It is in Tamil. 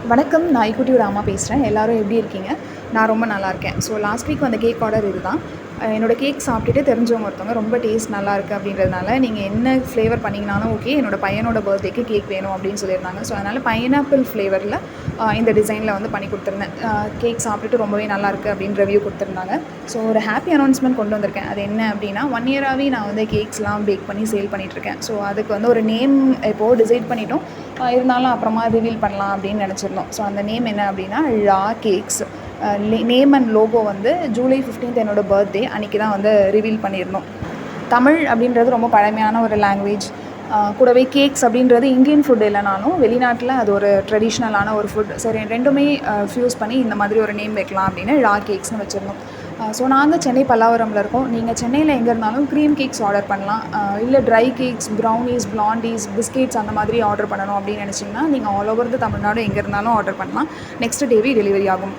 வணக்கம். நான் ஐக்குட்டியோட அம்மா பேசுகிறேன். எல்லோரும் எப்படி இருக்கீங்க? நான் ரொம்ப நல்லாயிருக்கேன். ஸோ லாஸ்ட் வீக் வந்த கேக் ஆர்டர் இதுதான். என்னோடய கேக் சாப்பிட்டுட்டு தெரிஞ்சவங்க ஒருத்தவங்க ரொம்ப டேஸ்ட் நல்லாயிருக்கு அப்படின்றதுனால, நீங்கள் என்ன ஃப்ளேவர் பண்ணிங்கனாலும் ஓகே, என்னோடய பையனோட பர்த்டேக்கு கேக் வேணும் அப்படின்னு சொல்லியிருந்தாங்க. ஸோ அதனால் பைனாப்பிள் ஃப்ளேவரில் இந்த டிசைனில் வந்து பண்ணி கொடுத்துருந்தேன். கேக் சாப்பிட்டுட்டு ரொம்பவே நல்லாயிருக்கு அப்படின்னு ரிவ்யூ கொடுத்துருந்தாங்க. ஸோ ஒரு ஹாப்பி அனௌன்ஸ்மெண்ட் கொண்டு வந்திருக்கேன். அது என்ன அப்படின்னா, 1 இயராகவே நான் வந்து கேக்ஸ்லாம் பேக் பண்ணி சேல் பண்ணிகிட்ருக்கேன். ஸோ அதுக்கு வந்து ஒரு நேம் இப்போது டிசைட் பண்ணிட்டோம். இருந்தாலும் அப்புறமா ரிவீல் பண்ணலாம் அப்படின்னு நினச்சிருந்தோம். ஸோ அந்த நேம் என்ன அப்படின்னா ரா கேக்ஸ். நேம் அண்ட் லோகோ வந்து ஜூலை 15th என்னோடய பர்த்டே அன்றைக்கி தான் வந்து ரிவீல் பண்ணியிருந்தோம். தமிழ் அப்படின்றது ரொம்ப பழமையான ஒரு லாங்குவேஜ். கூடவே கேக்ஸ் அப்படின்றது இந்தியன் ஃபுட் இல்லைனாலும் வெளிநாட்டில் அது ஒரு ட்ரெடிஷ்னலான ஒரு ஃபுட். சரி, ரெண்டுமே ஃப்யூஸ் பண்ணி இந்த மாதிரி ஒரு நேம் வைக்கலாம் அப்படின்னு ரா கேக்ஸ்னு வச்சுருந்தோம். ஸோ நாங்கள் சென்னை பல்லாவரமில் இருக்கோம். நீங்கள் சென்னையில் எங்கே இருந்தாலும் க்ரீம் கேக்ஸ் ஆர்டர் பண்ணலாம். இல்லை ட்ரை கேக்ஸ், ப்ரௌனீஸ், பிளாண்டீஸ், பிஸ்கெட்ஸ் அந்த மாதிரி ஆர்டர் பண்ணணும் அப்படின்னு நினச்சிங்கன்னா நீங்கள் ஆல் ஓவர் த தமிழ்நாடு எங்கே இருந்தாலும் ஆர்டர் பண்ணலாம். நெக்ஸ்ட் டேவே டெலிவரி ஆகும்.